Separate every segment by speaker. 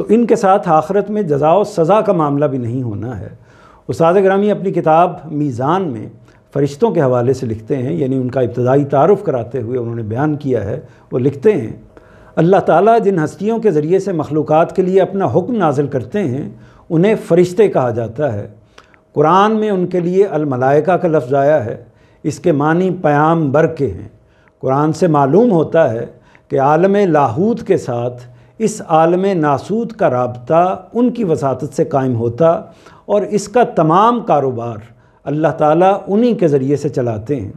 Speaker 1: تو ان کے ساتھ آخرت میں جزا و سزا کا معاملہ بھی نہیں ہونا ہے۔ استاد گرامی اپنی کتاب میزان میں فرشتوں کے حوالے سے لکھتے ہیں، یعنی ان کا ابتدائی تعارف کراتے ہوئے انہوں نے بیان کیا ہے، وہ لکھتے ہیں اللہ تعالیٰ جن ہستیوں کے ذریعے سے مخلوقات کے لیے اپنا حکم نازل کرتے ہیں انہیں فرشتے کہا جاتا ہے۔ قرآن میں ان کے لیے الملائکہ کا لفظ آیا ہے، اس کے معنی پیام بر کے ہیں۔ قرآن سے معلوم ہوتا ہے کہ عالم لاہوت کے ساتھ اس عالم ناسوت کا رابطہ ان کی وساطت سے قائم ہوتا اور اس کا تمام کاروبار اللہ تعالیٰ انہی کے ذریعے سے چلاتے ہیں۔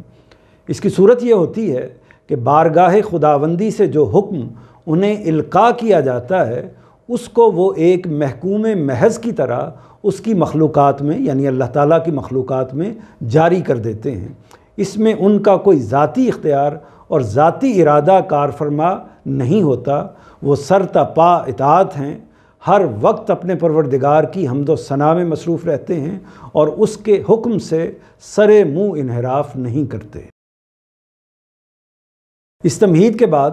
Speaker 1: اس کی صورت یہ ہوتی ہے کہ بارگاہ خداوندی سے جو حکم انہیں القاء کیا جاتا ہے اس کو وہ ایک محکوم محض کی طرح اس کی مخلوقات میں، یعنی اللہ تعالیٰ کی مخلوقات میں جاری کر دیتے ہیں۔ اس میں ان کا کوئی ذاتی اختیار اور ذاتی ارادہ کار فرما نہیں ہوتا، وہ سر تا پا اطاعت ہیں، ہر وقت اپنے پروردگار کی حمد و ثنا میں مصروف رہتے ہیں اور اس کے حکم سے سر منہ انحراف نہیں کرتے۔ اس تمہید کے بعد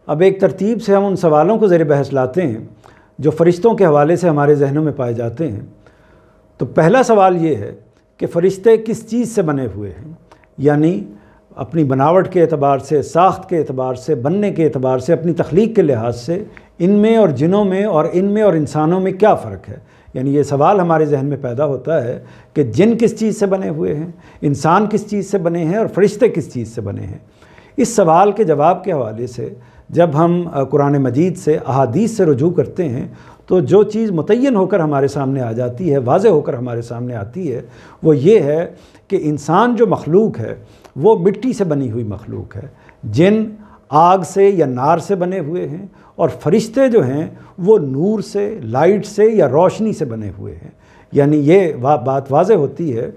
Speaker 1: اب ایک ترتیب سے ہم ان سوالوں کو زیر بحث لاتے ہیں جو فرشتوں کے حوالے سے ہمارے ذہنوں میں پائے جاتے ہیں۔ تو پہلا سوال یہ ہے کہ فرشتے کس چیز سے بنے ہوئے ہیں، یعنی اپنی بناوٹ کے اعتبار سے، ساخت کے اعتبار سے، بننے کے اعتبار سے، اپنی تخلیق کے لحاظ سے ان میں اور جنوں میں اور ان میں اور انسانوں میں کیا فرق ہے۔ یعنی یہ سوال ہمارے ذہن میں پیدا ہوتا ہے کہ جن کس چیز سے بنے ہوئے ہیں، انسان کس چیز سے بنے ہیں اور فرشتے کس چیز سے بنے ہیں۔ اس سوال کے جواب کے حوالے سے جب ہم قرآن مجید سے، احادیث سے رجوع کرتے ہیں تو جو چیز متعین ہو کر ہمارے سامنے آ جاتی ہے، واضح ہو کر ہمارے سامنے آتی ہے، وہ یہ ہے کہ انسان جو مخلوق ہے وہ مٹی سے بنی ہوئی مخلوق ہے، جن آگ سے یا نار سے بنے ہوئے ہیں، اور فرشتے جو ہیں وہ نور سے، لائٹ سے یا روشنی سے بنے ہوئے ہیں۔ یعنی یہ بات واضح ہوتی ہے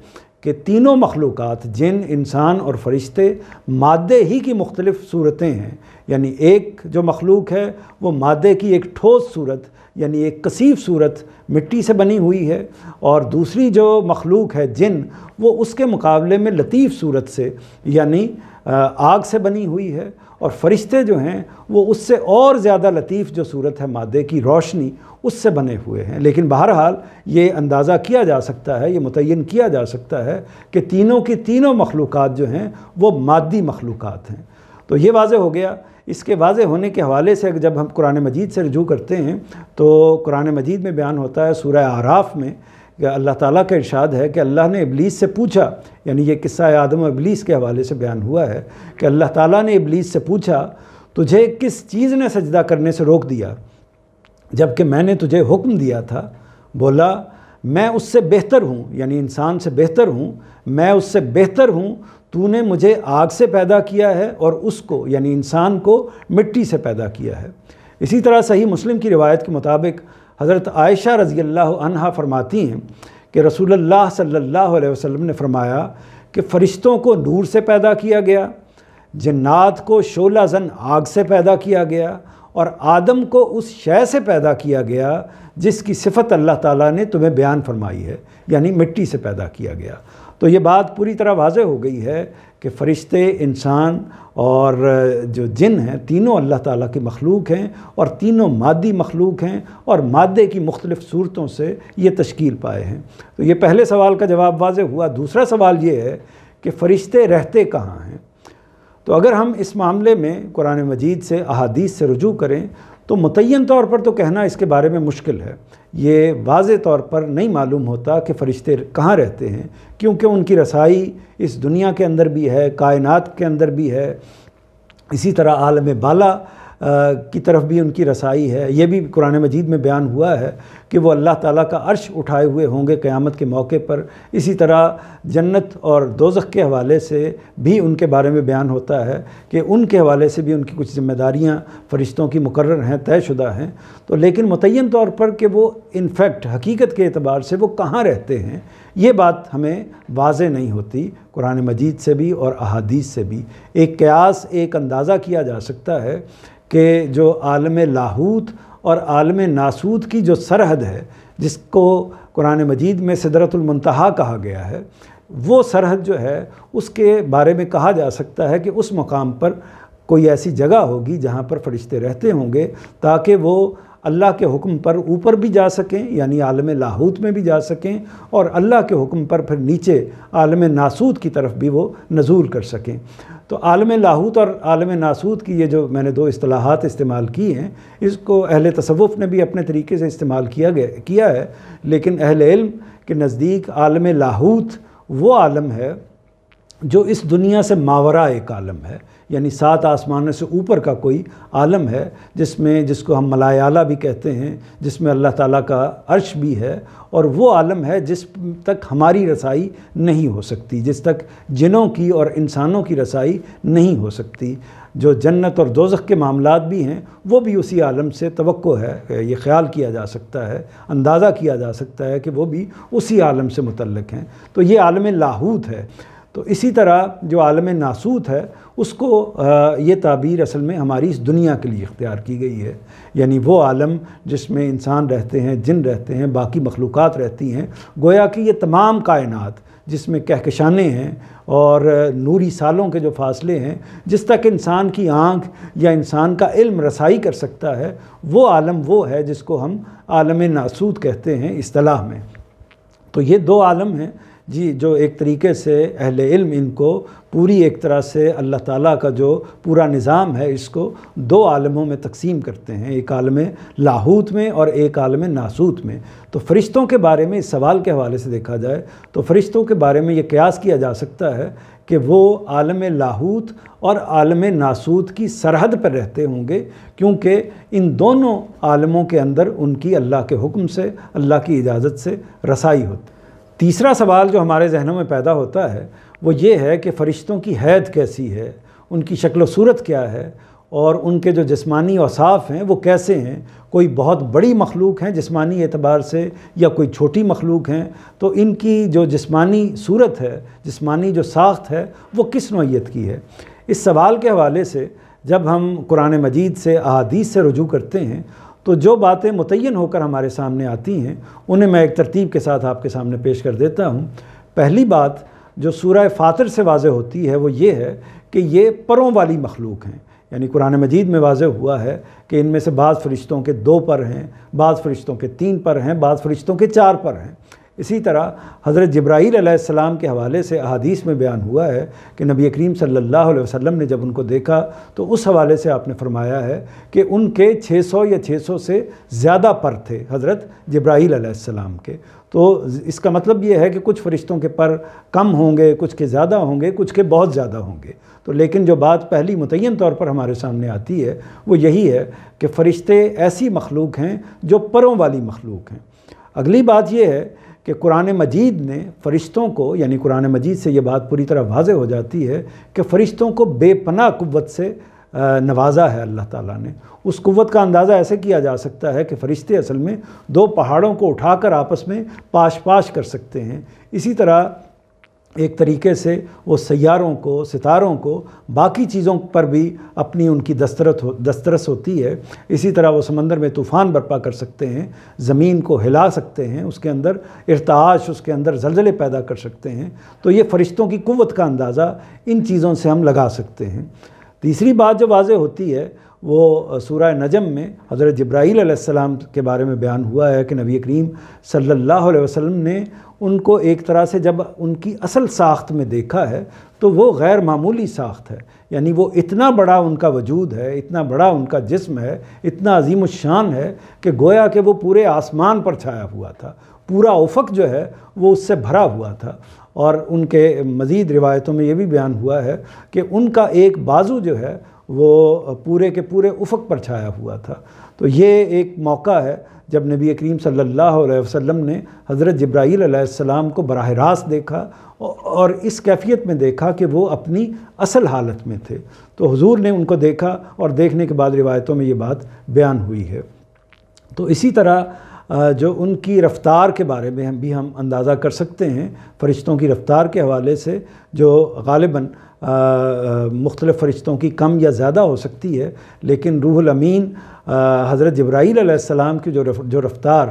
Speaker 1: کہ تینوں مخلوقات، جن، انسان اور فرشتے، مادے ہی کی مختلف صورتیں ہیں۔ یعنی ایک جو مخلوق ہے وہ مادے کی ایک ٹھوس صورت، یعنی ایک کثیف صورت مٹی سے بنی ہوئی ہے، اور دوسری جو مخلوق ہے جن، وہ اس کے مقابلے میں لطیف صورت سے، یعنی آگ سے بنی ہوئی ہے، اور فرشتے جو ہیں وہ اس سے اور زیادہ لطیف جو صورت ہے مادے کی، روشنی، اس سے بنے ہوئے ہیں۔ لیکن بہرحال یہ اندازہ کیا جا سکتا ہے، یہ متعین کیا جا سکتا ہے کہ تینوں کی تینوں مخلوقات جو ہیں وہ مادی مخلوقات ہیں۔ تو یہ واضح ہو گیا۔ اس کے واضح ہونے کے حوالے سے جب ہم قرآن مجید سے رجوع کرتے ہیں تو قرآن مجید میں بیان ہوتا ہے سورہ اعراف میں کہ اللہ تعالیٰ کا ارشاد ہے کہ اللہ نے ابلیس سے پوچھا، یعنی یہ قصہ آدم و ابلیس کے حوالے سے بیان ہوا ہے کہ اللہ تعالیٰ نے ابلیس سے پوچھا تجھے کس چیز نے سجدہ کرنے سے روک دیا جبکہ میں نے تجھے حکم دیا تھا؟ بولا میں اس سے بہتر ہوں، یعنی انسان سے بہتر ہوں، میں اس سے بہتر ہوں، تو نے مجھے آگ سے پیدا کیا ہے اور اس کو، یعنی انسان کو، مٹی سے پیدا کیا ہے۔ اسی طرح صحیح مسلم کی روایت کے مطابق حضرت عائشہ رضی اللہ عنہا فرماتی ہیں کہ رسول اللہ صلی اللہ علیہ وسلم نے فرمایا کہ فرشتوں کو نور سے پیدا کیا گیا، جنات کو شعلہ زن آگ سے پیدا کیا گیا، اور آدم کو اس شے سے پیدا کیا گیا جس کی صفت اللہ تعالیٰ نے تمہیں بیان فرمائی ہے، یعنی مٹی سے پیدا کیا گیا۔ تو یہ بات پوری طرح واضح ہو گئی ہے کہ فرشتے، انسان اور جو جن ہیں، تینوں اللہ تعالیٰ کی مخلوق ہیں اور تینوں مادی مخلوق ہیں اور مادے کی مختلف صورتوں سے یہ تشکیل پائے ہیں۔ تو یہ پہلے سوال کا جواب واضح ہوا۔ دوسرا سوال یہ ہے کہ فرشتے رہتے کہاں ہیں؟ تو اگر ہم اس معاملے میں قرآن مجید سے، احادیث سے رجوع کریں تو متعین طور پر تو کہنا اس کے بارے میں مشکل ہے۔ یہ واضح طور پر نہیں معلوم ہوتا کہ فرشتے کہاں رہتے ہیں، کیونکہ ان کی رسائی اس دنیا کے اندر بھی ہے، کائنات کے اندر بھی ہے، اسی طرح عالم بالا کی طرف بھی ان کی رسائی ہے۔ یہ بھی قرآن مجید میں بیان ہوا ہے کہ وہ اللہ تعالیٰ کا عرش اٹھائے ہوئے ہوں گے قیامت کے موقع پر۔ اسی طرح جنت اور دوزخ کے حوالے سے بھی ان کے بارے میں بیان ہوتا ہے کہ ان کے حوالے سے بھی ان کی کچھ ذمہ داریاں فرشتوں کی مقرر ہیں، طے شدہ ہیں۔ تو لیکن متعین طور پر کہ وہ انفیکٹ، حقیقت کے اعتبار سے وہ کہاں رہتے ہیں، یہ بات ہمیں واضح نہیں ہوتی قرآن مجید سے بھی اور احادیث سے بھی۔ ایک قیاس، ایک اندازہ کیا جا سکتا ہے کہ جو عالم لاہوت اور عالم ناسوت کی جو سرحد ہے، جس کو قرآن مجید میں سدرۃ المنتہا کہا گیا ہے، وہ سرحد جو ہے اس کے بارے میں کہا جا سکتا ہے کہ اس مقام پر کوئی ایسی جگہ ہوگی جہاں پر فرشتے رہتے ہوں گے تاکہ وہ اللہ کے حکم پر اوپر بھی جا سکیں یعنی عالم لاہوت میں بھی جا سکیں، اور اللہ کے حکم پر پھر نیچے عالم ناسوت کی طرف بھی وہ نزول کر سکیں۔ تو عالم لاہوت اور عالم ناسوت کی یہ جو میں نے دو اصطلاحات استعمال کی ہیں، اس کو اہل تصوف نے بھی اپنے طریقے سے استعمال کیا ہے، لیکن اہل علم کے نزدیک عالم لاہوت وہ عالم ہے جو اس دنیا سے ماورا ایک عالم ہے، یعنی 7 آسمانوں سے اوپر کا کوئی عالم ہے، جس کو ہم ملائے اعلیٰ بھی کہتے ہیں، جس میں اللہ تعالیٰ کا عرش بھی ہے، اور وہ عالم ہے جس تک ہماری رسائی نہیں ہو سکتی، جس تک جنوں کی اور انسانوں کی رسائی نہیں ہو سکتی۔ جو جنت اور دوزخ کے معاملات بھی ہیں وہ بھی اسی عالم سے توقع ہے، یہ خیال کیا جا سکتا ہے، اندازہ کیا جا سکتا ہے کہ وہ بھی اسی عالم سے متعلق ہیں۔ تو یہ عالم لاہوت ہے۔ تو اسی طرح جو عالم ناسوت ہے اس کو یہ تعبیر اصل میں ہماری اس دنیا کے لیے اختیار کی گئی ہے، یعنی وہ عالم جس میں انسان رہتے ہیں، جن رہتے ہیں، باقی مخلوقات رہتی ہیں، گویا کہ یہ تمام کائنات جس میں کہکشانیں ہیں اور نوری سالوں کے جو فاصلے ہیں، جس تک انسان کی آنکھ یا انسان کا علم رسائی کر سکتا ہے، وہ عالم وہ ہے جس کو ہم عالم ناسوت کہتے ہیں اصطلاح میں۔ تو یہ دو عالم ہیں جی جو ایک طریقے سے اہل علم ان کو پوری ایک طرح سے اللہ تعالیٰ کا جو پورا نظام ہے اس کو دو عالموں میں تقسیم کرتے ہیں، ایک عالم لاہوت میں اور ایک عالم ناسوت میں۔ تو فرشتوں کے بارے میں اس سوال کے حوالے سے دیکھا جائے تو فرشتوں کے بارے میں یہ قیاس کیا جا سکتا ہے کہ وہ عالم لاہوت اور عالم ناسوت کی سرحد پر رہتے ہوں گے، کیونکہ ان دونوں عالموں کے اندر ان کی اللہ کے حکم سے، اللہ کی اجازت سے رسائی ہوتی۔ تیسرا سوال جو ہمارے ذہنوں میں پیدا ہوتا ہے وہ یہ ہے کہ فرشتوں کی حیت کیسی ہے، ان کی شکل و صورت کیا ہے، اور ان کے جو جسمانی اوصاف ہیں وہ کیسے ہیں۔ کوئی بہت بڑی مخلوق ہیں جسمانی اعتبار سے یا کوئی چھوٹی مخلوق ہیں، تو ان کی جو جسمانی صورت ہے، جسمانی جو ساخت ہے وہ کس نوعیت کی ہے۔ اس سوال کے حوالے سے جب ہم قرآن مجید سے احادیث سے رجوع کرتے ہیں تو جو باتیں متعین ہو کر ہمارے سامنے آتی ہیں انہیں میں ایک ترتیب کے ساتھ آپ کے سامنے پیش کر دیتا ہوں۔ پہلی بات جو سورہ فاطر سے واضح ہوتی ہے وہ یہ ہے کہ یہ پروں والی مخلوق ہیں، یعنی قرآن مجید میں واضح ہوا ہے کہ ان میں سے بعض فرشتوں کے 2 پر ہیں، بعض فرشتوں کے 3 پر ہیں، بعض فرشتوں کے 4 پر ہیں۔ اسی طرح حضرت جبرائیل علیہ السلام کے حوالے سے احادیث میں بیان ہوا ہے کہ نبی کریم صلی اللہ علیہ وسلم نے جب ان کو دیکھا تو اس حوالے سے آپ نے فرمایا ہے کہ ان کے 600 یا 600 سے زیادہ پر تھے حضرت جبرائیل علیہ السلام کے۔ تو اس کا مطلب یہ ہے کہ کچھ فرشتوں کے پر کم ہوں گے، کچھ کے زیادہ ہوں گے، کچھ کے بہت زیادہ ہوں گے۔ تو لیکن جو بات پہلی متعین طور پر ہمارے سامنے آتی ہے وہ یہی ہے کہ فرشتے ایسی مخلوق ہیں جو پروں والی مخلوق ہیں۔ اگلی بات یہ ہے کہ قرآن مجید نے فرشتوں کو، یعنی قرآن مجید سے یہ بات پوری طرح واضح ہو جاتی ہے کہ فرشتوں کو بے پناہ قوت سے نوازا ہے اللہ تعالیٰ نے۔ اس قوت کا اندازہ ایسے کیا جا سکتا ہے کہ فرشتے اصل میں 2 پہاڑوں کو اٹھا کر آپس میں پاش پاش کر سکتے ہیں۔ اسی طرح ایک طریقے سے وہ سیاروں کو، ستاروں کو، باقی چیزوں پر بھی اپنی ان کی دسترس ہوتی ہے۔ اسی طرح وہ سمندر میں طوفان برپا کر سکتے ہیں، زمین کو ہلا سکتے ہیں، اس کے اندر ارتعاش، اس کے اندر زلزلے پیدا کر سکتے ہیں۔ تو یہ فرشتوں کی قوت کا اندازہ ان چیزوں سے ہم لگا سکتے ہیں۔ تیسری بات جو واضح ہوتی ہے وہ سورہ نجم میں حضرت جبرائیل علیہ السلام کے بارے میں بیان ہوا ہے کہ نبی کریم صلی اللہ علیہ وسلم نے ان کو ایک طرح سے جب ان کی اصل ساخت میں دیکھا ہے تو وہ غیر معمولی ساخت ہے، یعنی وہ اتنا بڑا ان کا وجود ہے، اتنا بڑا ان کا جسم ہے، اتنا عظیم الشان ہے کہ گویا کہ وہ پورے آسمان پر چھایا ہوا تھا، پورا افق جو ہے وہ اس سے بھرا ہوا تھا۔ اور ان کے مزید روایتوں میں یہ بھی بیان ہوا ہے کہ ان کا ایک بازو جو ہے وہ پورے کے پورے افق پر چھایا ہوا تھا۔ تو یہ ایک موقع ہے جب نبی کریم صلی اللہ علیہ وسلم نے حضرت جبرائیل علیہ السلام کو براہ راست دیکھا اور اس کیفیت میں دیکھا کہ وہ اپنی اصل حالت میں تھے۔ تو حضور نے ان کو دیکھا اور دیکھنے کے بعد روایتوں میں یہ بات بیان ہوئی ہے۔ تو اسی طرح جو ان کی رفتار کے بارے میں بھی ہم اندازہ کر سکتے ہیں، فرشتوں کی رفتار کے حوالے سے جو غالباً مختلف فرشتوں کی کم یا زیادہ ہو سکتی ہے، لیکن روح الامین حضرت جبرائیل علیہ السلام کی جو رفتار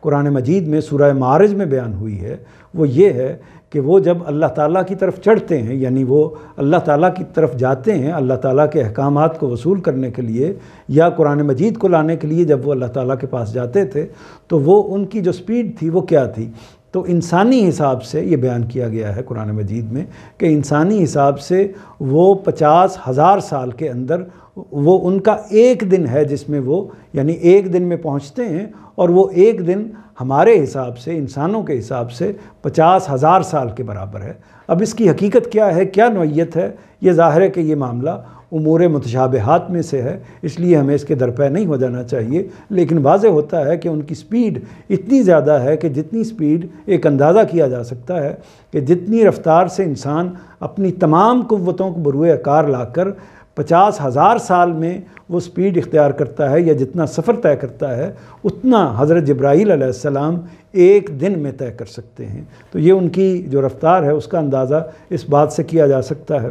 Speaker 1: قرآن مجید میں سورہ معارج میں بیان ہوئی ہے وہ یہ ہے کہ وہ جب اللہ تعالیٰ کی طرف چڑھتے ہیں، یعنی وہ اللہ تعالیٰ کی طرف جاتے ہیں اللہ تعالیٰ کے احکامات کو وصول کرنے کے لیے یا قرآن مجید کو لانے کے لیے، جب وہ اللہ تعالیٰ کے پاس جاتے تھے تو وہ ان کی جو سپیڈ تھی وہ کیا تھی؟ تو انسانی حساب سے یہ بیان کیا گیا ہے قرآن مجید میں کہ انسانی حساب سے وہ 50,000 سال کے اندر وہ ان کا ایک دن ہے جس میں وہ یعنی ایک دن میں پہنچتے ہیں، اور وہ ایک دن ہمارے حساب سے انسانوں کے حساب سے 50,000 سال کے برابر ہے۔ اب اس کی حقیقت کیا ہے، کیا نوعیت ہے، یہ ظاہر ہے کہ یہ معاملہ امور متشابہات میں سے ہے، اس لیے ہمیں اس کے درپے نہیں ہو جانا چاہیے، لیکن واضح ہوتا ہے کہ ان کی سپیڈ اتنی زیادہ ہے کہ جتنی سپیڈ ایک اندازہ کیا جا سکتا ہے کہ جتنی رفتار سے انسان اپنی تمام قوتوں کو بروئے کار لا کر 50,000 سال میں وہ سپیڈ اختیار کرتا ہے یا جتنا سفر طے کرتا ہے اتنا حضرت جبرائیل علیہ السلام ایک دن میں طے کر سکتے ہیں۔ تو یہ ان کی جو رفتار ہے اس کا اندازہ اس بات سے کیا جا سکتا ہے۔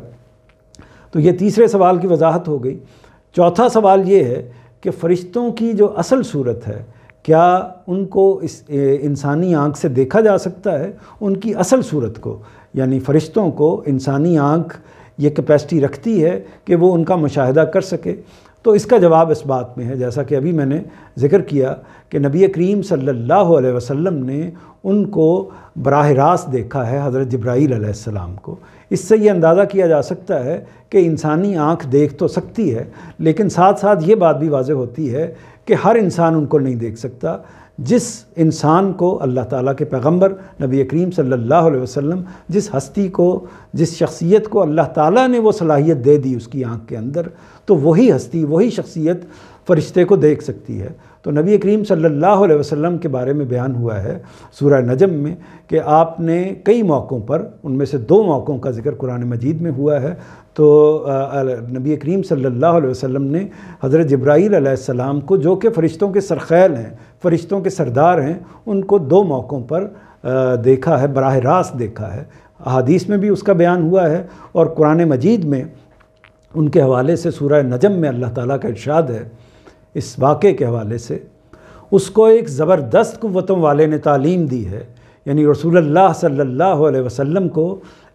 Speaker 1: تو یہ تیسرے سوال کی وضاحت ہو گئی۔ چوتھا سوال یہ ہے کہ فرشتوں کی جو اصل صورت ہے کیا ان کو اس انسانی آنکھ سے دیکھا جا سکتا ہے؟ ان کی اصل صورت کو یعنی فرشتوں کو انسانی آنکھ یہ کیپیسٹی رکھتی ہے کہ وہ ان کا مشاہدہ کر سکے؟ تو اس کا جواب اس بات میں ہے، جیسا کہ ابھی میں نے ذکر کیا کہ نبی کریم صلی اللہ علیہ وسلم نے ان کو براہ راست دیکھا ہے، حضرت جبرائیل علیہ السلام کو۔ اس سے یہ اندازہ کیا جا سکتا ہے کہ انسانی آنکھ دیکھ تو سکتی ہے، لیکن ساتھ ساتھ یہ بات بھی واضح ہوتی ہے کہ ہر انسان ان کو نہیں دیکھ سکتا۔ جس انسان کو اللہ تعالیٰ کے پیغمبر نبی کریم صلی اللہ علیہ وسلم جس ہستی کو جس شخصیت کو اللہ تعالیٰ نے وہ صلاحیت دے دی اس کی آنکھ کے اندر، تو وہی ہستی وہی شخصیت فرشتے کو دیکھ سکتی ہے۔ تو نبی کریم صلی اللہ علیہ وسلم کے بارے میں بیان ہوا ہے سورہ نجم میں کہ آپ نے کئی موقعوں پر، ان میں سے 2 موقعوں کا ذکر قرآن مجید میں ہوا ہے، تو نبی کریم صلی اللہ علیہ وسلم نے حضرت جبرائیل علیہ السلام کو، جو کہ فرشتوں کے سرخیل ہیں، فرشتوں کے سردار ہیں، ان کو 2 موقعوں پر دیکھا ہے، براہ راست دیکھا ہے۔ احادیث میں بھی اس کا بیان ہوا ہے، اور قرآن مجید میں ان کے حوالے سے سورہ نجم میں اللہ تعالیٰ کا ارشاد ہے اس واقعے کے حوالے سے، اس کو ایک زبردست قوتوں والے نے تعلیم دی ہے، یعنی رسول اللہ صلی اللہ علیہ وسلم کو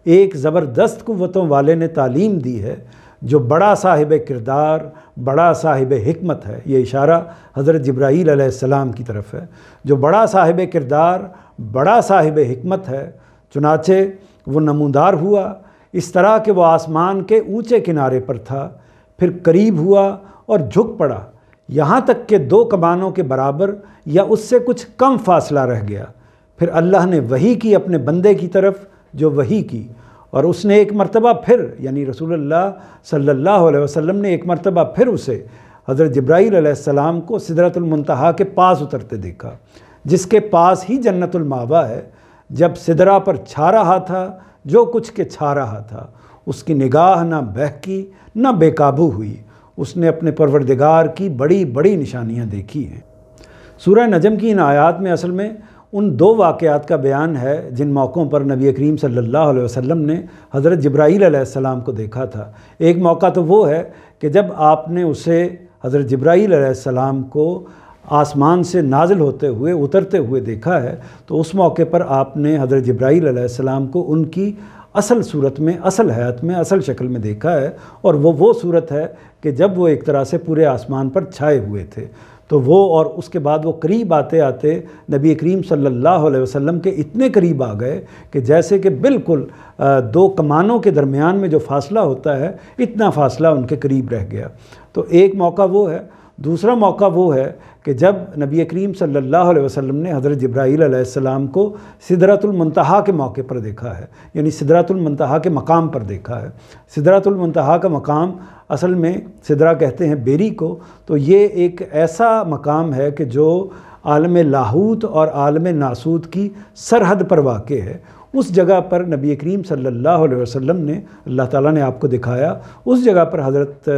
Speaker 1: ایک زبردست قوتوں والے نے تعلیم دی ہے جو بڑا صاحب کردار، بڑا صاحب حکمت ہے۔ یہ اشارہ حضرت جبرائیل علیہ السلام کی طرف ہے، جو بڑا صاحب کردار، بڑا صاحب حکمت ہے۔ چنانچہ وہ نمودار ہوا اس طرح کہ وہ آسمان کے اونچے کنارے پر تھا، پھر قریب ہوا اور جھک پڑا، یہاں تک کہ 2 کمانوں کے برابر یا اس سے کچھ کم فاصلہ رہ گیا۔ پھر اللہ نے وحی کی اپنے بندے کی طرف جو وحی کی، اور اس نے ایک مرتبہ پھر یعنی رسول اللہ صلی اللہ علیہ وسلم نے ایک مرتبہ پھر اسے حضرت جبرائیل علیہ السلام کو سدرۃ المنتہا کے پاس اترتے دیکھا، جس کے پاس ہی جنت المأویٰ ہے۔ جب سدرہ پر چھا رہا تھا جو کچھ کے چھا رہا تھا، اس کی نگاہ نہ بہکی نہ بے قابو ہوئی، اس نے اپنے پروردگار کی بڑی بڑی نشانیاں دیکھی ہیں۔ سورہ نجم کی ان آیات میں اصل میں ان 2 واقعات کا بیان ہے جن موقعوں پر نبی کریم صلی اللہ علیہ وسلم نے حضرت جبرائیل علیہ السلام کو دیکھا تھا۔ ایک موقع تو وہ ہے کہ جب آپ نے اسے حضرت جبرائیل علیہ السلام کو آسمان سے نازل ہوتے ہوئے اترتے ہوئے دیکھا ہے، تو اس موقع پر آپ نے حضرت جبرائیل علیہ السلام کو ان کی اصل صورت میں، اصل حیات میں، اصل شکل میں دیکھا ہے، اور وہ صورت ہے کہ جب وہ ایک طرح سے پورے آسمان پر چھائے ہوئے تھے۔ تو وہ اور اس کے بعد وہ قریب آتے آتے نبی کریم صلی اللہ علیہ وسلم کے اتنے قریب آ گئے کہ جیسے کہ بالکل 2 کمانوں کے درمیان میں جو فاصلہ ہوتا ہے اتنا فاصلہ ان کے قریب رہ گیا۔ تو ایک موقع وہ ہے۔ دوسرا موقع وہ ہے کہ جب نبی کریم صلی اللہ علیہ وسلم نے حضرت جبرائیل علیہ السلام کو سدرۃ المنتہا کے موقع پر دیکھا ہے، یعنی سدرۃ المنتہا کے مقام پر دیکھا ہے۔ سدرۃ المنتہا کا مقام اصل میں سدرہ کہتے ہیں بیری کو، تو یہ ایک ایسا مقام ہے کہ جو عالم لاہوت اور عالم ناسوت کی سرحد پر واقع ہے۔ اس جگہ پر نبی کریم صلی اللہ علیہ وسلم نے، اللہ تعالیٰ نے آپ کو دکھایا، اس جگہ پر حضرت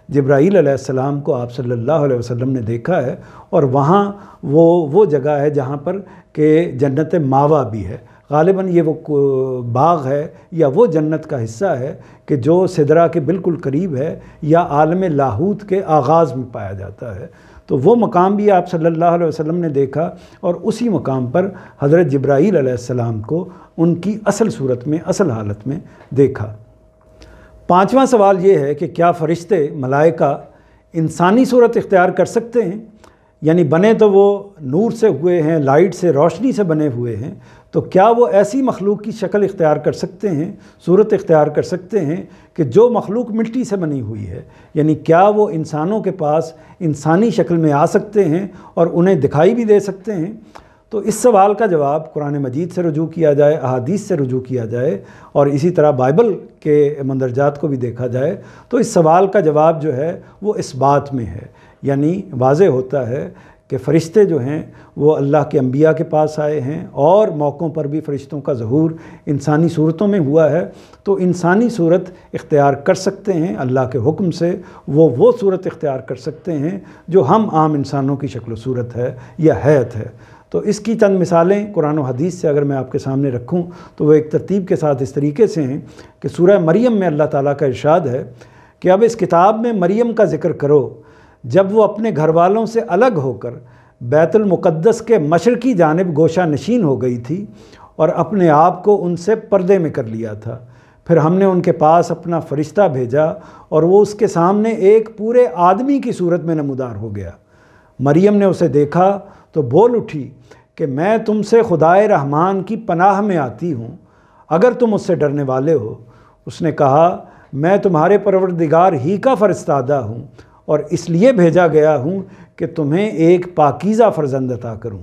Speaker 1: جبرائیل علیہ السلام کو آپ صلی اللہ علیہ وسلم نے دیکھا ہے، اور وہاں وہ جگہ ہے جہاں پر کہ جنت ماوا بھی ہے۔ غالباً یہ وہ باغ ہے یا وہ جنت کا حصہ ہے کہ جو سدرہ کے بالکل قریب ہے یا عالم لاہوت کے آغاز میں پایا جاتا ہے۔ تو وہ مقام بھی آپ صلی اللہ علیہ وسلم نے دیکھا، اور اسی مقام پر حضرت جبرائیل علیہ السلام کو ان کی اصل صورت میں، اصل حالت میں دیکھا۔ پانچواں سوال یہ ہے کہ کیا فرشتے، ملائکہ انسانی صورت اختیار کر سکتے ہیں؟ یعنی بنے تو وہ نور سے ہوئے ہیں، لائٹ سے، روشنی سے بنے ہوئے ہیں، تو کیا وہ ایسی مخلوق کی شکل اختیار کر سکتے ہیں، صورت اختیار کر سکتے ہیں کہ جو مخلوق مٹی سے بنی ہوئی ہے؟ یعنی کیا وہ انسانوں کے پاس انسانی شکل میں آ سکتے ہیں اور انہیں دکھائی بھی دے سکتے ہیں؟ تو اس سوال کا جواب قرآن مجید سے رجوع کیا جائے، احادیث سے رجوع کیا جائے، اور اسی طرح بائبل کے مندرجات کو بھی دیکھا جائے، تو اس سوال کا جواب جو ہے وہ اس بات میں ہے، یعنی واضح ہوتا ہے کہ فرشتے جو ہیں وہ اللہ کے انبیاء کے پاس آئے ہیں، اور موقعوں پر بھی فرشتوں کا ظہور انسانی صورتوں میں ہوا ہے، تو انسانی صورت اختیار کر سکتے ہیں اللہ کے حکم سے، وہ صورت اختیار کر سکتے ہیں جو ہم عام انسانوں کی شکل و صورت ہے یا حیت ہے۔ تو اس کی چند مثالیں قرآن و حدیث سے اگر میں آپ کے سامنے رکھوں تو وہ ایک ترتیب کے ساتھ اس طریقے سے ہیں کہ سورہ مریم میں اللہ تعالیٰ کا ارشاد ہے کہ اب اس کتاب میں مریم کا ذکر کرو جب وہ اپنے گھر والوں سے الگ ہو کر بیت المقدس کے مشرقی جانب گوشہ نشین ہو گئی تھی اور اپنے آپ کو ان سے پردے میں کر لیا تھا۔ پھر ہم نے ان کے پاس اپنا فرشتہ بھیجا اور وہ اس کے سامنے ایک پورے آدمی کی صورت میں نمودار ہو گیا۔ مریم نے اسے دیکھا تو بول اٹھی کہ میں تم سے خدائے رحمان کی پناہ میں آتی ہوں اگر تم اس سے ڈرنے والے ہو۔ اس نے کہا میں تمہارے پروردگار ہی کا فرستادہ ہوں اور اس لیے بھیجا گیا ہوں کہ تمہیں ایک پاکیزہ فرزند عطا کروں۔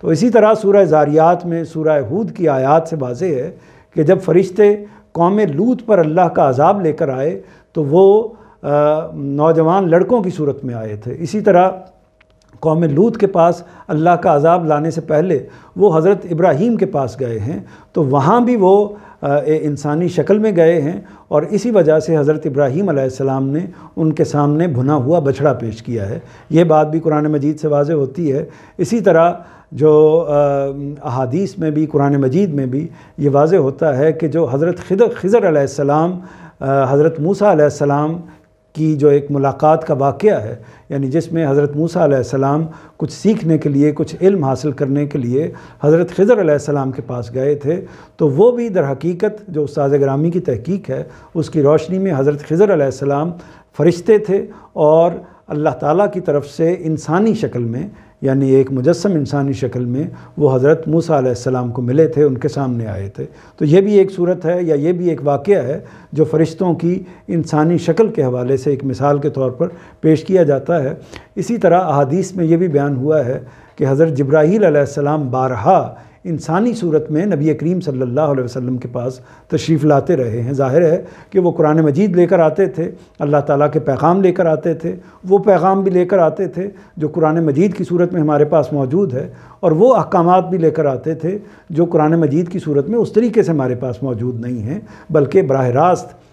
Speaker 1: تو اسی طرح سورہ زاریات میں، سورہ ہود کی آیات سے واضح ہے کہ جب فرشتے قوم لوط پر اللہ کا عذاب لے کر آئے تو وہ نوجوان لڑکوں کی صورت میں آئے تھے۔ اسی طرح قوم لوط کے پاس اللہ کا عذاب لانے سے پہلے وہ حضرت ابراہیم کے پاس گئے ہیں، تو وہاں بھی وہ انسانی شکل میں گئے ہیں، اور اسی وجہ سے حضرت ابراہیم علیہ السلام نے ان کے سامنے بھنا ہوا بچھڑا پیش کیا ہے۔ یہ بات بھی قرآن مجید سے واضح ہوتی ہے۔ اسی طرح جو احادیث میں بھی، قرآن مجید میں بھی یہ واضح ہوتا ہے کہ جو حضرت خضر علیہ السلام، حضرت موسیٰ علیہ السلام کی جو ایک ملاقات کا واقعہ ہے، یعنی جس میں حضرت موسیٰ علیہ السلام کچھ سیکھنے کے لیے، کچھ علم حاصل کرنے کے لیے حضرت خضر علیہ السلام کے پاس گئے تھے، تو وہ بھی در حقیقت جو استاد گرامی کی تحقیق ہے اس کی روشنی میں حضرت خضر علیہ السلام فرشتے تھے، اور اللہ تعالیٰ کی طرف سے انسانی شکل میں، یعنی ایک مجسم انسانی شکل میں وہ حضرت موسیٰ علیہ السلام کو ملے تھے، ان کے سامنے آئے تھے۔ تو یہ بھی ایک صورت ہے، یا یہ بھی ایک واقعہ ہے جو فرشتوں کی انسانی شکل کے حوالے سے ایک مثال کے طور پر پیش کیا جاتا ہے۔ اسی طرح احادیث میں یہ بھی بیان ہوا ہے کہ حضرت جبرائیل علیہ السلام بارہا انسانی صورت میں نبی کریم صلی اللہ علیہ وسلم کے پاس تشریف لاتے رہے ہیں۔ ظاہر ہے کہ وہ قرآن مجید لے کر آتے تھے، اللہ تعالیٰ کے پیغام لے کر آتے تھے، وہ پیغام بھی لے کر آتے تھے جو قرآن مجید کی صورت میں ہمارے پاس موجود ہے، اور وہ احکامات بھی لے کر آتے تھے جو قرآن مجید کی صورت میں اس طریقے سے ہمارے پاس موجود نہیں ہیں، بلکہ براہ راست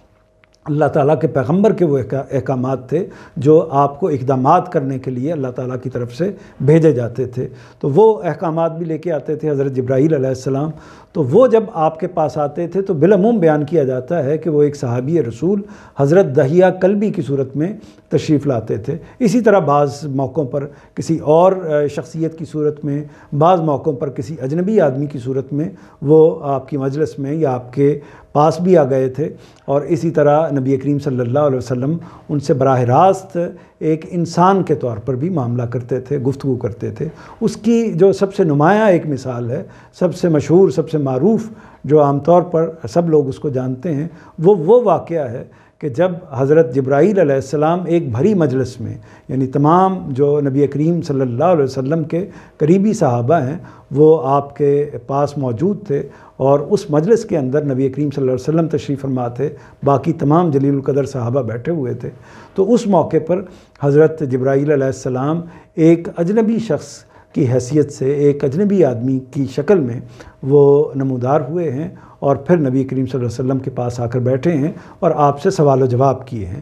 Speaker 1: اللہ تعالیٰ کے پیغمبر کے وہ احکامات تھے جو آپ کو اقدامات کرنے کے لیے اللہ تعالیٰ کی طرف سے بھیجے جاتے تھے۔ تو وہ احکامات بھی لے کے آتے تھے حضرت جبرائیل علیہ السلام۔ تو وہ جب آپ کے پاس آتے تھے تو بالعموم بیان کیا جاتا ہے کہ وہ ایک صحابی رسول حضرت دحیہ کلبی کی صورت میں تشریف لاتے تھے۔ اسی طرح بعض موقعوں پر کسی اور شخصیت کی صورت میں، بعض موقعوں پر کسی اجنبی آدمی کی صورت میں وہ آپ کی مجلس میں یا آپ کے پاس بھی آ گئے تھے، اور اسی طرح نبی کریم صلی اللہ علیہ وسلم ان سے براہ راست ایک انسان کے طور پر بھی معاملہ کرتے تھے، گفتگو کرتے تھے۔ اس کی جو سب سے نمایاں ایک مثال ہے، سب سے مشہور، سب سے معروف، جو عام طور پر سب لوگ اس کو جانتے ہیں، وہ واقعہ ہے کہ جب حضرت جبرائیل علیہ السلام ایک بھری مجلس میں، یعنی تمام جو نبی کریم صلی اللہ علیہ وسلم کے قریبی صحابہ ہیں وہ آپ کے پاس موجود تھے، اور اس مجلس کے اندر نبی کریم صلی اللہ علیہ وسلم تشریف فرما تھے، باقی تمام جلیل القدر صحابہ بیٹھے ہوئے تھے۔ تو اس موقع پر حضرت جبرائیل علیہ السلام ایک اجنبی شخص کی حیثیت سے، ایک اجنبی آدمی کی شکل میں وہ نمودار ہوئے ہیں، اور پھر نبی کریم صلی اللہ علیہ وسلم کے پاس آ کر بیٹھے ہیں اور آپ سے سوال و جواب کیے ہیں۔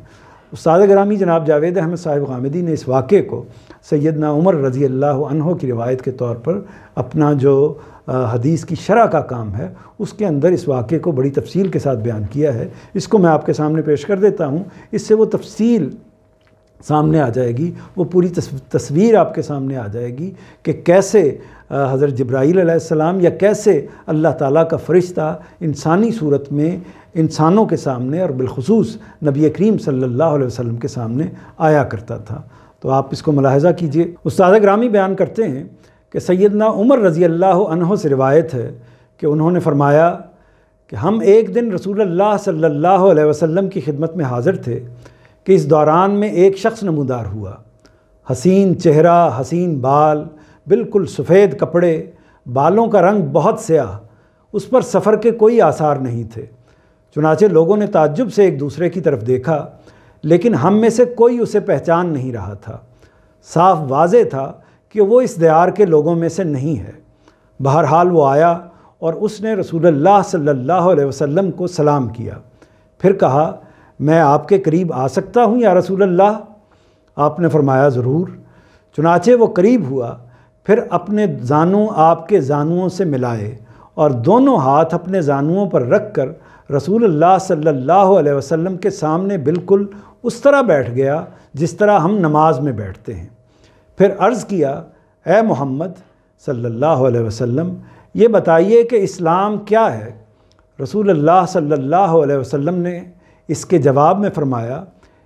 Speaker 1: استاد گرامی جناب جاوید احمد صاحب غامدی نے اس واقعے کو سیدنا عمر رضی اللہ عنہ کی روایت کے طور پر اپنا جو حدیث کی شرح کا کام ہے اس کے اندر اس واقعے کو بڑی تفصیل کے ساتھ بیان کیا ہے۔ اس کو میں آپ کے سامنے پیش کر دیتا ہوں، اس سے وہ تفصیل سامنے آ جائے گی، وہ پوری تصویر آپ کے سامنے آ جائے گی کہ کیسے حضرت جبرائیل علیہ السلام یا کیسے اللہ تعالیٰ کا فرشتہ انسانی صورت میں انسانوں کے سامنے اور بالخصوص نبی کریم صلی اللہ علیہ وسلم کے سامنے آیا کرتا تھا۔ تو آپ اس کو ملاحظہ کیجئے۔ استاد گرامی بیان کرتے ہیں کہ سیدنا عمر رضی اللہ عنہ سے روایت ہے کہ انہوں نے فرمایا کہ ہم ایک دن رسول اللہ صلی اللہ علیہ وسلم کی خدمت میں حاضر تھے کہ اس دوران میں ایک شخص نمودار ہوا، حسین چہرہ، حسین بال، بالکل سفید کپڑے، بالوں کا رنگ بہت سیاہ، اس پر سفر کے کوئی آثار نہیں تھے۔ چنانچہ لوگوں نے تعجب سے ایک دوسرے کی طرف دیکھا، لیکن ہم میں سے کوئی اسے پہچان نہیں رہا تھا۔ صاف واضح تھا کہ وہ اس دیار کے لوگوں میں سے نہیں ہے۔ بہرحال وہ آیا اور اس نے رسول اللہ صلی اللہ علیہ وسلم کو سلام کیا، پھر کہا میں آپ کے قریب آ سکتا ہوں یا رسول اللہ؟ آپ نے فرمایا ضرور۔ چنانچہ وہ قریب ہوا، پھر اپنے زانوں آپ کے زانوؤں سے ملائے اور دونوں ہاتھ اپنے زانوؤں پر رکھ کر رسول اللہ صلی اللہ علیہ وسلم کے سامنے بالکل اس طرح بیٹھ گیا جس طرح ہم نماز میں بیٹھتے ہیں۔ پھر عرض کیا اے محمد صلی اللہ علیہ وسلم، یہ بتائیے کہ اسلام کیا ہے؟ رسول اللہ صلی اللہ علیہ وسلم نے اس کے جواب میں فرمایا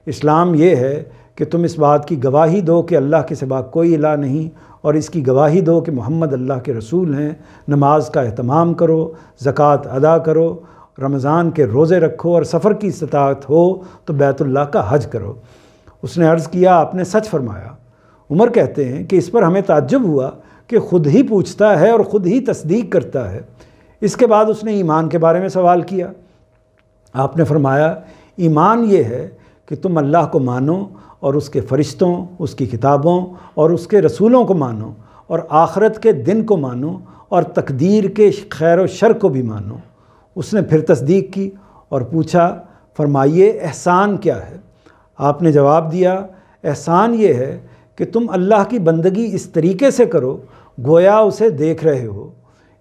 Speaker 1: اسلام یہ ہے کہ تم اس بات کی گواہی دو کہ اللہ کے سوا کوئی الہ نہیں، اور اس کی گواہی دو کہ محمد اللہ کے رسول ہیں، نماز کا اہتمام کرو، زکوٰۃ ادا کرو، رمضان کے روزے رکھو، اور سفر کی استطاعت ہو تو بیت اللہ کا حج کرو۔ اس نے عرض کیا آپ نے سچ فرمایا۔ عمر کہتے ہیں کہ اس پر ہمیں تعجب ہوا کہ خود ہی پوچھتا ہے اور خود ہی تصدیق کرتا ہے۔ اس کے بعد اس نے ایمان کے بارے میں سوال کیا۔ آپ نے فرمایا ایمان یہ ہے کہ تم اللہ کو مانو اور اس کے فرشتوں، اس کی کتابوں اور اس کے رسولوں کو مانو، اور آخرت کے دن کو مانو، اور تقدیر کے خیر و شر کو بھی مانو۔ اس نے پھر تصدیق کی اور پوچھا فرمائیے احسان کیا ہے؟ آپ نے جواب دیا احسان یہ ہے کہ تم اللہ کی بندگی اس طریقے سے کرو گویا اسے دیکھ رہے ہو،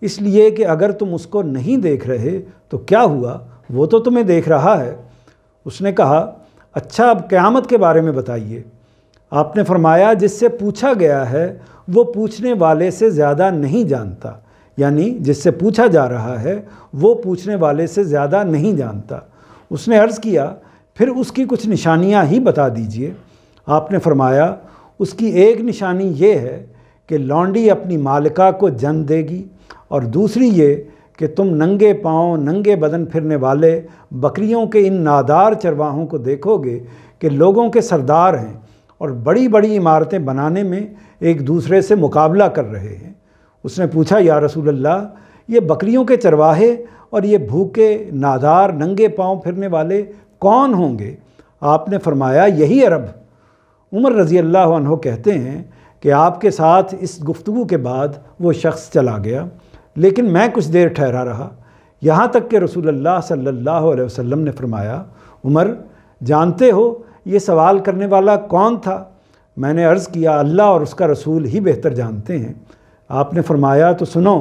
Speaker 1: اس لیے کہ اگر تم اس کو نہیں دیکھ رہے تو کیا ہوا، وہ تو تمہیں دیکھ رہا ہے۔ اس نے کہا اچھا اب قیامت کے بارے میں بتائیے۔ آپ نے فرمایا جس سے پوچھا گیا ہے وہ پوچھنے والے سے زیادہ نہیں جانتا، یعنی جس سے پوچھا جا رہا ہے وہ پوچھنے والے سے زیادہ نہیں جانتا۔ اس نے عرض کیا پھر اس کی کچھ نشانیاں ہی بتا دیجئے۔ آپ نے فرمایا اس کی ایک نشانی یہ ہے کہ لونڈی اپنی مالکہ کو جن دے گی، اور دوسری یہ کہ تم ننگے پاؤں ننگے بدن پھرنے والے بکریوں کے ان نادار چرواہوں کو دیکھو گے کہ لوگوں کے سردار ہیں اور بڑی بڑی عمارتیں بنانے میں ایک دوسرے سے مقابلہ کر رہے ہیں۔ اس نے پوچھا یا رسول اللہ یہ بکریوں کے چرواہے اور یہ بھوکے نادار ننگے پاؤں پھرنے والے کون ہوں گے؟ آپ نے فرمایا یہی عرب۔ عمر رضی اللہ عنہ کہتے ہیں کہ آپ کے ساتھ اس گفتگو کے بعد وہ شخص چلا گیا، لیکن میں کچھ دیر ٹھہرا رہا، یہاں تک کہ رسول اللہ صلی اللہ علیہ وسلم نے فرمایا عمر جانتے ہو یہ سوال کرنے والا کون تھا؟ میں نے عرض کیا اللہ اور اس کا رسول ہی بہتر جانتے ہیں۔ آپ نے فرمایا تو سنو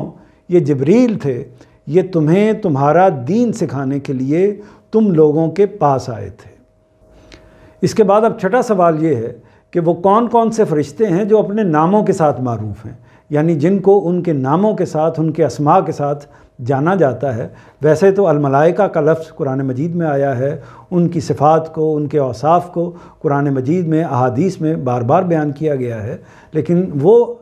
Speaker 1: یہ جبریل تھے، یہ تمہیں تمہارا دین سکھانے کے لیے تم لوگوں کے پاس آئے تھے۔ اس کے بعد اب چھٹا سوال یہ ہے کہ وہ کون کون سے فرشتے ہیں جو اپنے ناموں کے ساتھ معروف ہیں، یعنی جن کو ان کے ناموں کے ساتھ ان کے اسماء کے ساتھ جانا جاتا ہے۔ ویسے تو الملائکہ کا لفظ قرآن مجید میں آیا ہے، ان کی صفات کو ان کے اوصاف کو قرآن مجید میں احادیث میں بار بار بیان کیا گیا ہے، لیکن وہ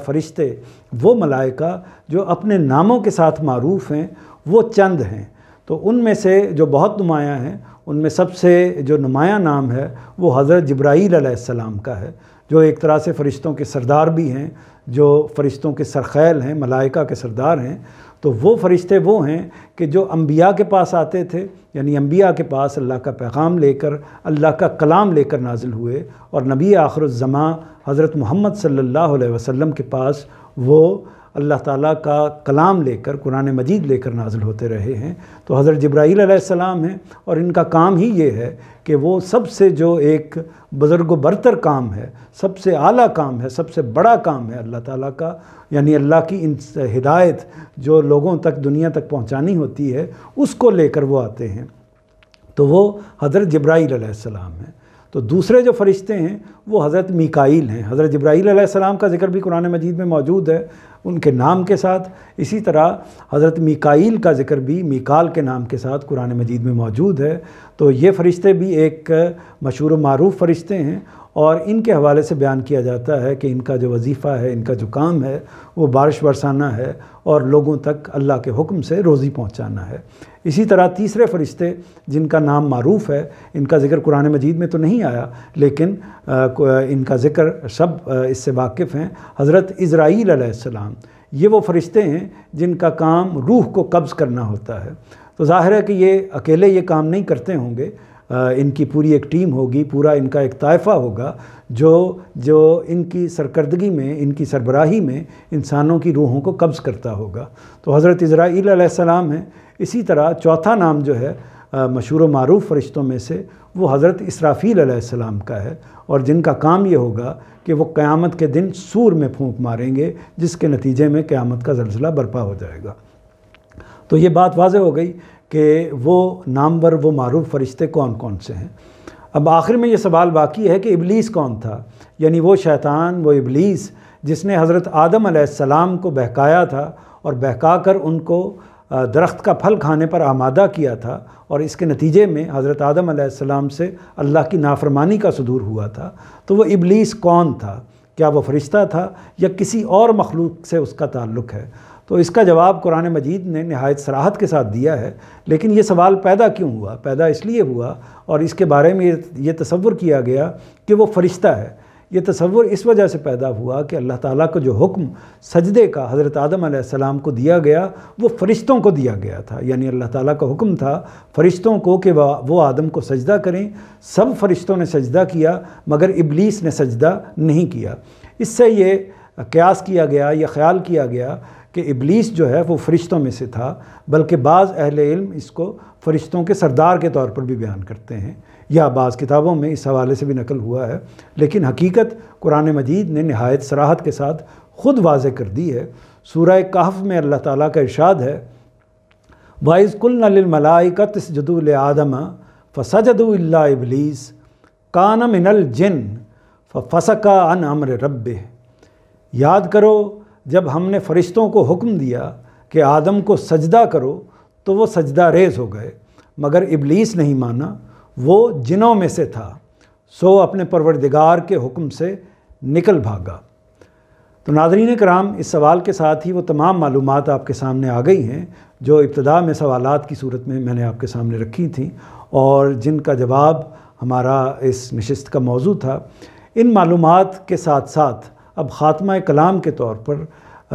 Speaker 1: فرشتے وہ ملائکہ جو اپنے ناموں کے ساتھ معروف ہیں وہ چند ہیں۔ تو ان میں سے جو بہت نمایاں ہیں ان میں سب سے جو نمایاں نام ہے وہ حضرت جبرائیل علیہ السلام کا ہے، جو ایک طرح سے فرشتوں کے سردار بھی ہیں، جو فرشتوں کے سرخیل ہیں، ملائکہ کے سردار ہیں۔ تو وہ فرشتے وہ ہیں کہ جو انبیاء کے پاس آتے تھے، یعنی انبیاء کے پاس اللہ کا پیغام لے کر، اللہ کا کلام لے کر نازل ہوئے، اور نبی آخر الزماں حضرت محمد صلی اللہ علیہ وسلم کے پاس وہ اللہ تعالیٰ کا کلام لے کر قرآن مجید لے کر نازل ہوتے رہے ہیں۔ تو حضرت جبرائیل علیہ السلام ہیں، اور ان کا کام ہی یہ ہے کہ وہ سب سے جو ایک بزرگ و برتر کام ہے، سب سے اعلیٰ کام ہے، سب سے بڑا کام ہے اللہ تعالیٰ کا، یعنی اللہ کی ان ہدایت جو لوگوں تک دنیا تک پہنچانی ہوتی ہے اس کو لے کر وہ آتے ہیں، تو وہ حضرت جبرائیل علیہ السلام ہیں۔ تو دوسرے جو فرشتے ہیں وہ حضرت میکائیل ہیں۔ حضرت جبرائیل علیہ السلام کا ذکر بھی قرآن مجید میں موجود ہے ان کے نام کے ساتھ، اسی طرح حضرت میکائیل کا ذکر بھی میکال کے نام کے ساتھ قرآن مجید میں موجود ہے۔ تو یہ فرشتے بھی ایک مشہور و معروف فرشتے ہیں، اور ان کے حوالے سے بیان کیا جاتا ہے کہ ان کا جو وظیفہ ہے، ان کا جو کام ہے وہ بارش برسانا ہے اور لوگوں تک اللہ کے حکم سے روزی پہنچانا ہے۔ اسی طرح تیسرے فرشتے جن کا نام معروف ہے، ان کا ذکر قرآن مجید میں تو نہیں آیا لیکن ان کا ذکر سب اس سے واقف ہیں، حضرت عزرائیل علیہ السلام۔ یہ وہ فرشتے ہیں جن کا کام روح کو قبض کرنا ہوتا ہے۔ تو ظاہر ہے کہ یہ اکیلے یہ کام نہیں کرتے ہوں گے، ان کی پوری ایک ٹیم ہوگی، پورا ان کا ایک طائفہ ہوگا جو ان کی سرکردگی میں، ان کی سربراہی میں انسانوں کی روحوں کو قبض کرتا ہوگا۔ تو حضرت عزرائیل علیہ السلام ہیں۔ اسی طرح چوتھا نام جو ہے مشہور و معروف فرشتوں میں سے، وہ حضرت اسرافیل علیہ السلام کا ہے، اور جن کا کام یہ ہوگا کہ وہ قیامت کے دن سور میں پھونک ماریں گے، جس کے نتیجے میں قیامت کا زلزلہ برپا ہو جائے گا۔ تو یہ بات واضح ہو گئی کہ وہ نامور، وہ معروف فرشتے کون کون سے ہیں۔ اب آخر میں یہ سوال باقی ہے کہ ابلیس کون تھا، یعنی وہ شیطان، وہ ابلیس جس نے حضرت آدم علیہ السلام کو بہکایا تھا اور بہکا کر ان کو درخت کا پھل کھانے پر آمادہ کیا تھا، اور اس کے نتیجے میں حضرت آدم علیہ السلام سے اللہ کی نافرمانی کا صدور ہوا تھا۔ تو وہ ابلیس کون تھا؟ کیا وہ فرشتہ تھا یا کسی اور مخلوق سے اس کا تعلق ہے؟ تو اس کا جواب قرآن مجید نے نہایت صراحت کے ساتھ دیا ہے، لیکن یہ سوال پیدا کیوں ہوا؟ پیدا اس لیے ہوا اور اس کے بارے میں یہ تصور کیا گیا کہ وہ فرشتہ ہے۔ یہ تصور اس وجہ سے پیدا ہوا کہ اللہ تعالیٰ کو جو حکم سجدے کا حضرت آدم علیہ السلام کو دیا گیا وہ فرشتوں کو دیا گیا تھا، یعنی اللہ تعالیٰ کا حکم تھا فرشتوں کو کہ وہ آدم کو سجدہ کریں۔ سب فرشتوں نے سجدہ کیا مگر ابلیس نے سجدہ نہیں کیا۔ اس سے یہ قیاس کیا گیا یا خیال کیا گیا کہ ابلیس جو ہے وہ فرشتوں میں سے تھا، بلکہ بعض اہل علم اس کو فرشتوں کے سردار کے طور پر بھی بیان کرتے ہیں، یا بعض کتابوں میں اس حوالے سے بھی نقل ہوا ہے، لیکن حقیقت قرآن مجید نے نہایت صراحت کے ساتھ خود واضح کر دی ہے۔ سورہ کہف میں اللہ تعالیٰ کا ارشاد ہے، وَإِذْ قُلْنَا لِلْمَلَائِكَةِ اسْجُدُوا لِآدَمَ فَسَجَدُوا إِلَّا إِبْلِيسَ كَانَ مِنَ الْجِنِّ فَفَسَقَ عَنْ أَمْرِ رَبِّهِ۔ یاد کرو جب ہم نے فرشتوں کو حکم دیا کہ آدم کو سجدہ کرو تو وہ سجدہ ریز ہو گئے، مگر ابلیس نہیں مانا، وہ جنوں میں سے تھا، سو اپنے پروردگار کے حکم سے نکل بھاگا۔ تو ناظرین کرام، اس سوال کے ساتھ ہی وہ تمام معلومات آپ کے سامنے آ گئی ہیں جو ابتدا میں سوالات کی صورت میں نے آپ کے سامنے رکھی تھیں اور جن کا جواب ہمارا اس نشست کا موضوع تھا۔ ان معلومات کے ساتھ ساتھ اب خاتمہ کلام کے طور پر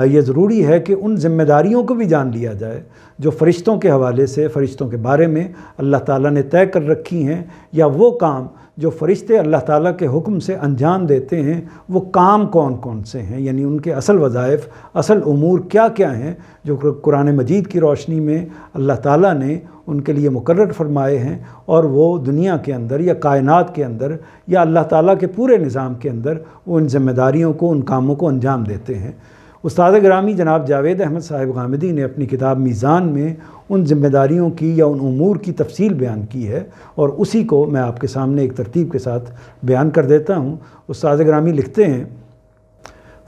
Speaker 1: یہ ضروری ہے کہ ان ذمہ داریوں کو بھی جان لیا جائے جو فرشتوں کے حوالے سے، فرشتوں کے بارے میں اللہ تعالیٰ نے طے کر رکھی ہیں، یا وہ کام جو فرشتے اللہ تعالیٰ کے حکم سے انجام دیتے ہیں وہ کام کون کون سے ہیں، یعنی ان کے اصل وظائف، اصل امور کیا کیا ہیں جو قرآن مجید کی روشنی میں اللہ تعالیٰ نے ان کے لیے مقرر فرمائے ہیں، اور وہ دنیا کے اندر یا کائنات کے اندر یا اللہ تعالیٰ کے پورے نظام کے اندر وہ ان ذمہ داریوں کو، ان کاموں کو انجام دیتے ہیں۔ استاد گرامی جناب جاوید احمد صاحب غامدی نے اپنی کتاب میزان میں ان ذمہ داریوں کی یا ان امور کی تفصیل بیان کی ہے، اور اسی کو میں آپ کے سامنے ایک ترتیب کے ساتھ بیان کر دیتا ہوں۔ استاد گرامی لکھتے ہیں،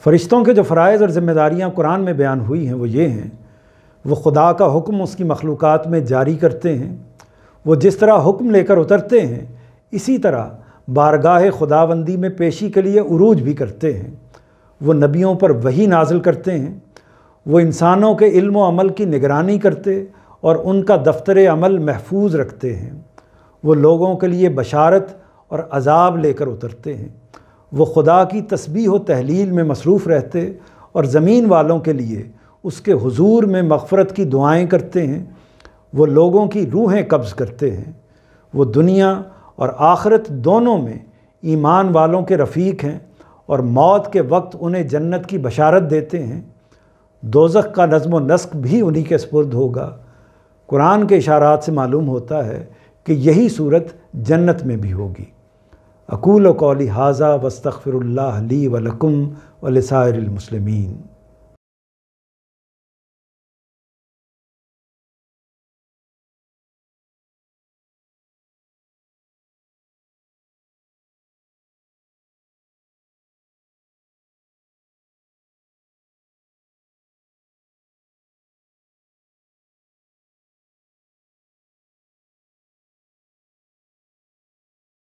Speaker 1: فرشتوں کے جو فرائض اور ذمہ داریاں قرآن میں بیان ہوئی ہیں وہ یہ ہیں، وہ خدا کا حکم اس کی مخلوقات میں جاری کرتے ہیں، وہ جس طرح حکم لے کر اترتے ہیں اسی طرح بارگاہ خداوندی میں پیشی کے لیے عروج بھی کرتے ہیں، وہ نبیوں پر وحی نازل کرتے ہیں، وہ انسانوں کے علم و عمل کی نگرانی کرتے اور ان کا دفتر عمل محفوظ رکھتے ہیں، وہ لوگوں کے لیے بشارت اور عذاب لے کر اترتے ہیں، وہ خدا کی تسبیح و تحلیل میں مصروف رہتے اور زمین والوں کے لیے اس کے حضور میں مغفرت کی دعائیں کرتے ہیں، وہ لوگوں کی روحیں قبض کرتے ہیں، وہ دنیا اور آخرت دونوں میں ایمان والوں کے رفیق ہیں اور موت کے وقت انہیں جنت کی بشارت دیتے ہیں، دوزخ کا نظم و نسق بھی انہی کے سپرد ہوگا۔ قرآن کے اشارات سے معلوم ہوتا ہے کہ یہی صورت جنت میں بھی ہوگی۔ اقول قولی ھذا واستغفر اللہ لی ولکم ولسائر المسلمین۔